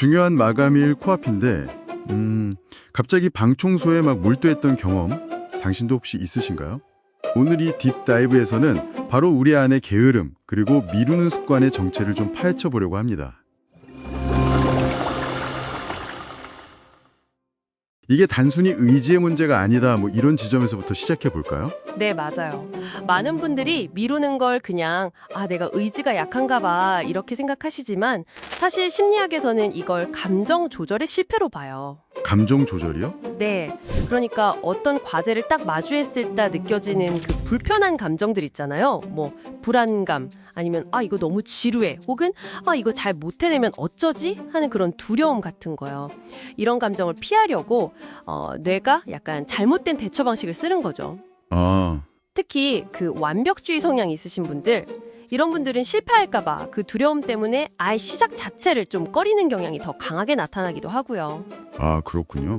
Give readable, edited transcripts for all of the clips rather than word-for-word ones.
중요한 마감일 코앞인데 갑자기 방 청소에 막 몰두했던 경험 당신도 혹시 있으신가요? 오늘 이 딥다이브에서는 바로 우리 안의 게으름 그리고 미루는 습관의 정체를 좀 파헤쳐 보려고 합니다. 이게 단순히 의지의 문제가 아니다 뭐 이런 지점에서부터 시작해 볼까요? 네, 맞아요. 많은 분들이 미루는 걸 그냥 내가 의지가 약한가 봐 이렇게 생각하시지만 사실 심리학에서는 이걸 감정 조절의 실패로 봐요. 감정 조절이요? 네, 그러니까 어떤 과제를 딱 마주했을 때 느껴지는 그 불편한 감정들 있잖아요. 뭐 불안감, 아니면 이거 너무 지루해, 혹은 이거 잘 못 해내면 어쩌지? 하는 그런 두려움 같은 거요. 이런 감정을 피하려고 뇌가 약간 잘못된 대처 방식을 쓰는 거죠. 특히 그 완벽주의 성향이 있으신 분들, 이런 분들은 실패할까봐 그 두려움 때문에 아예 시작 자체를 좀 꺼리는 경향이 더 강하게 나타나기도 하고요. 그렇군요.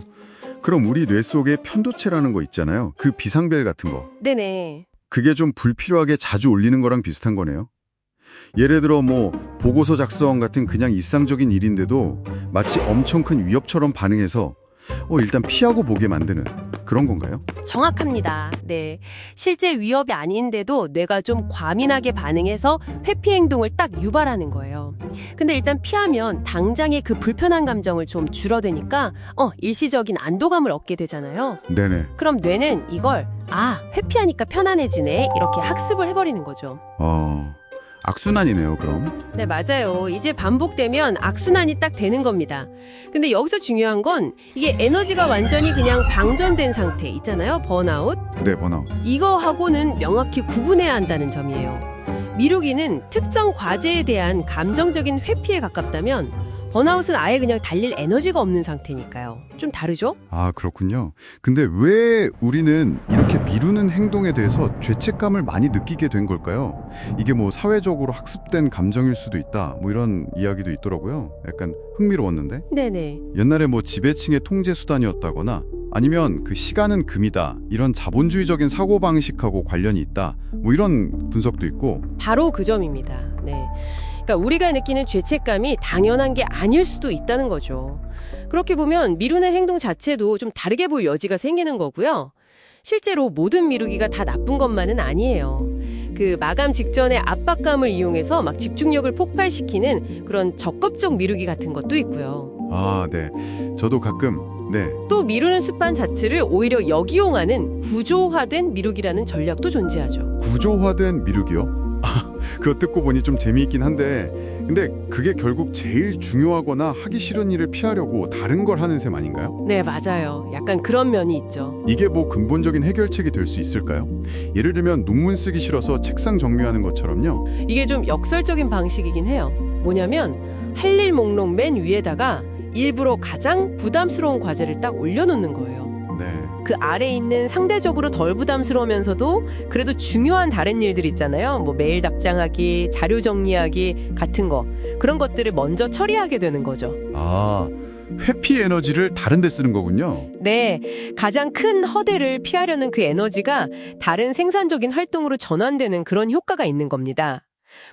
그럼 우리 뇌 속에 편도체라는 거 있잖아요. 그 비상벨 같은 거. 네네. 그게 좀 불필요하게 자주 울리는 거랑 비슷한 거네요. 예를 들어 뭐 보고서 작성 같은 그냥 일상적인 일인데도 마치 엄청 큰 위협처럼 반응해서 일단 피하고 보게 만드는 그런 건가요? 정확합니다. 네. 실제 위협이 아닌데도 뇌가 좀 과민하게 반응해서 회피 행동을 딱 유발하는 거예요. 근데 일단 피하면 당장의 그 불편한 감정을 좀 줄어드니까 일시적인 안도감을 얻게 되잖아요. 네네. 그럼 뇌는 이걸 회피하니까 편안해지네 이렇게 학습을 해버리는 거죠. 악순환이네요, 그럼. 네, 맞아요. 이제 반복되면 악순환이 딱 되는 겁니다. 근데 여기서 중요한 건 이게 에너지가 완전히 그냥 방전된 상태 있잖아요. 번아웃. 네, 번아웃. 이거하고는 명확히 구분해야 한다는 점이에요. 미루기는 특정 과제에 대한 감정적인 회피에 가깝다면 번아웃은 아예 그냥 달릴 에너지가 없는 상태니까요. 좀 다르죠? 그렇군요. 근데 왜 우리는 이렇게 미루는 행동에 대해서 죄책감을 많이 느끼게 된 걸까요? 이게 뭐 사회적으로 학습된 감정일 수도 있다, 뭐 이런 이야기도 있더라고요. 약간 흥미로웠는데? 네네. 옛날에 뭐 지배층의 통제 수단이었다거나 아니면 그 시간은 금이다, 이런 자본주의적인 사고방식하고 관련이 있다, 뭐 이런 분석도 있고. 바로 그 점입니다. 네. 그러니까 우리가 느끼는 죄책감이 당연한 게 아닐 수도 있다는 거죠. 그렇게 보면 미루는 행동 자체도 좀 다르게 볼 여지가 생기는 거고요. 실제로 모든 미루기가 다 나쁜 것만은 아니에요. 그 마감 직전의 압박감을 이용해서 막 집중력을 폭발시키는 그런 적극적 미루기 같은 것도 있고요. 네. 저도 가끔, 네. 또 미루는 습관 자체를 오히려 역이용하는 구조화된 미루기라는 전략도 존재하죠. 구조화된 미루기요? 그거 듣고 보니 좀 재미있긴 한데 근데 그게 결국 제일 중요하거나 하기 싫은 일을 피하려고 다른 걸 하는 셈 아닌가요? 네, 맞아요. 약간 그런 면이 있죠. 이게 뭐 근본적인 해결책이 될 수 있을까요? 예를 들면 논문 쓰기 싫어서 책상 정리하는 것처럼요. 이게 좀 역설적인 방식이긴 해요. 뭐냐면 할 일 목록 맨 위에다가 일부러 가장 부담스러운 과제를 딱 올려놓는 거예요. 네. 그 아래에 있는 상대적으로 덜 부담스러우면서도 그래도 중요한 다른 일들 있잖아요. 뭐 메일 답장하기, 자료 정리하기 같은 거. 그런 것들을 먼저 처리하게 되는 거죠. 회피 에너지를 다른 데 쓰는 거군요. 네, 가장 큰 허대를 피하려는 그 에너지가 다른 생산적인 활동으로 전환되는 그런 효과가 있는 겁니다.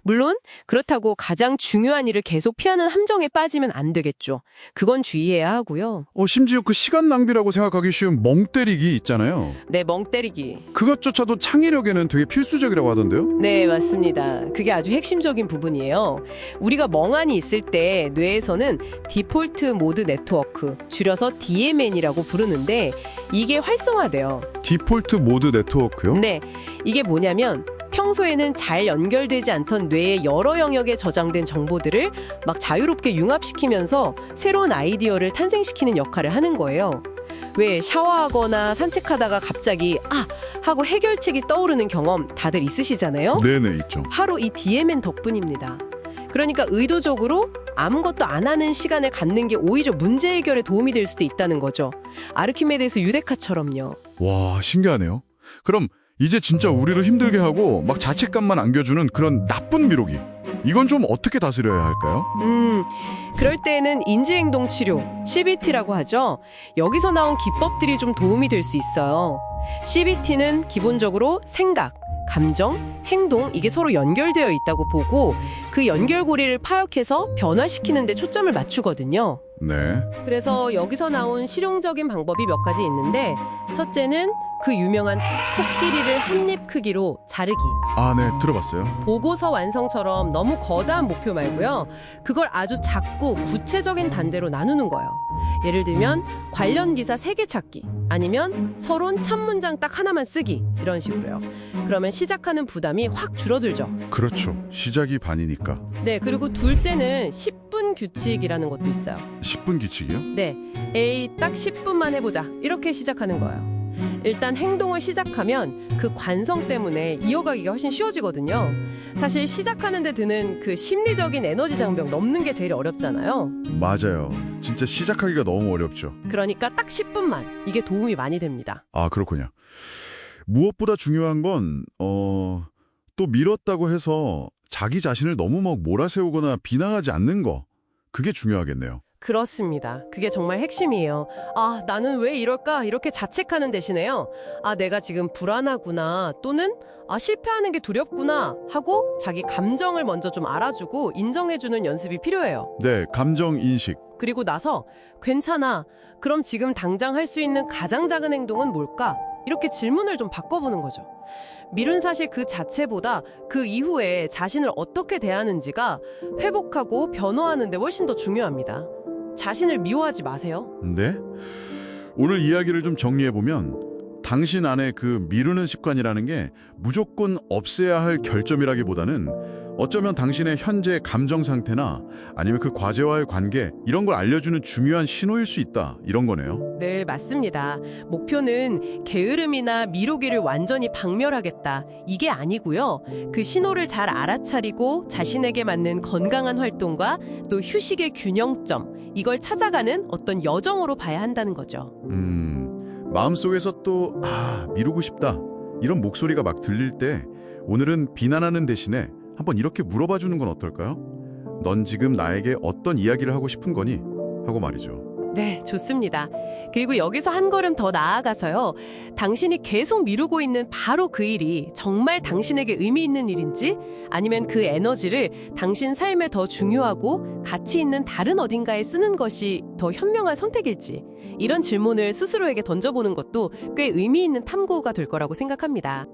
물론 그렇다고 가장 중요한 일을 계속 피하는 함정에 빠지면 안 되겠죠. 그건 주의해야 하고요. 심지어 그 시간 낭비라고 생각하기 쉬운 멍 때리기 있잖아요. 네, 멍 때리기. 그것조차도 창의력에는 되게 필수적이라고 하던데요? 네, 맞습니다. 그게 아주 핵심적인 부분이에요. 우리가 멍하니 있을 때 뇌에서는 디폴트 모드 네트워크, 줄여서 DMN이라고 부르는데 이게 활성화돼요. 디폴트 모드 네트워크요? 네, 이게 뭐냐면 평소에는 잘 연결되지 않던 뇌의 여러 영역에 저장된 정보들을 막 자유롭게 융합시키면서 새로운 아이디어를 탄생시키는 역할을 하는 거예요. 왜 샤워하거나 산책하다가 갑자기 하고 해결책이 떠오르는 경험 다들 있으시잖아요? 네네, 있죠. 바로 이 DMN 덕분입니다. 그러니까 의도적으로 아무것도 안 하는 시간을 갖는 게 오히려 문제 해결에 도움이 될 수도 있다는 거죠. 아르키메데스 유데카처럼요. 와, 신기하네요. 그럼 이제 진짜 우리를 힘들게 하고 막 자책감만 안겨주는 그런 나쁜 미루기, 이건 좀 어떻게 다스려야 할까요? 그럴 때는 인지행동 치료, CBT라고 하죠. 여기서 나온 기법들이 좀 도움이 될 수 있어요. CBT는 기본적으로 생각, 감정, 행동 이게 서로 연결되어 있다고 보고 그 연결고리를 파악해서 변화시키는 데 초점을 맞추거든요. 네. 그래서 여기서 나온 실용적인 방법이 몇 가지 있는데 첫째는 그 유명한 코끼리를 한 입 크기로 자르기. 아, 네, 들어봤어요. 보고서 완성처럼 너무 거대한 목표 말고요. 그걸 아주 작고 구체적인 단계로 나누는 거예요. 예를 들면 관련 기사 3개 찾기 아니면 서론 첫 문장 딱 하나만 쓰기 이런 식으로요. 그러면 시작하는 부담이 확 줄어들죠. 그렇죠. 시작이 반이니까. 네, 그리고 둘째는 10분 규칙이라는 것도 있어요. 10분 규칙이요? 네, 에이 딱 10분만 해보자 이렇게 시작하는 거예요. 일단 행동을 시작하면 그 관성 때문에 이어가기가 훨씬 쉬워지거든요. 사실 시작하는 데 드는 그 심리적인 에너지 장벽 넘는 게 제일 어렵잖아요. 맞아요. 진짜 시작하기가 너무 어렵죠. 그러니까 딱 10분만 이게 도움이 많이 됩니다. 아, 그렇군요. 무엇보다 중요한 건 또 미뤘다고 해서 자기 자신을 너무 막 몰아세우거나 비난하지 않는 거. 그게 중요하겠네요. 그렇습니다. 그게 정말 핵심이에요. 아, 나는 왜 이럴까? 이렇게 자책하는 대신에요. 아, 내가 지금 불안하구나. 또는 아, 실패하는 게 두렵구나 하고 자기 감정을 먼저 좀 알아주고 인정해주는 연습이 필요해요. 네, 감정 인식. 그리고 나서 괜찮아. 그럼 지금 당장 할 수 있는 가장 작은 행동은 뭘까? 이렇게 질문을 좀 바꿔보는 거죠. 미룬 사실 그 자체보다 그 이후에 자신을 어떻게 대하는지가 회복하고 변화하는 데 훨씬 더 중요합니다. 자신을 미워하지 마세요. 네? 오늘 이야기를 좀 정리해보면 당신 안에 그 미루는 습관이라는 게 무조건 없애야 할 결점이라기보다는 어쩌면 당신의 현재 감정 상태나 아니면 그 과제와의 관계 이런 걸 알려주는 중요한 신호일 수 있다 이런 거네요. 네, 맞습니다. 목표는 게으름이나 미루기를 완전히 박멸하겠다. 이게 아니고요. 그 신호를 잘 알아차리고 자신에게 맞는 건강한 활동과 또 휴식의 균형점 이걸 찾아가는 어떤 여정으로 봐야 한다는 거죠. 마음속에서 또 미루고 싶다 이런 목소리가 막 들릴 때 오늘은 비난하는 대신에 한번 이렇게 물어봐 주는 건 어떨까요? 넌 지금 나에게 어떤 이야기를 하고 싶은 거니? 하고 말이죠. 네, 좋습니다. 그리고 여기서 한 걸음 더 나아가서요. 당신이 계속 미루고 있는 바로 그 일이 정말 당신에게 의미 있는 일인지 아니면 그 에너지를 당신 삶에 더 중요하고 가치 있는 다른 어딘가에 쓰는 것이 더 현명한 선택일지 이런 질문을 스스로에게 던져보는 것도 꽤 의미 있는 탐구가 될 거라고 생각합니다.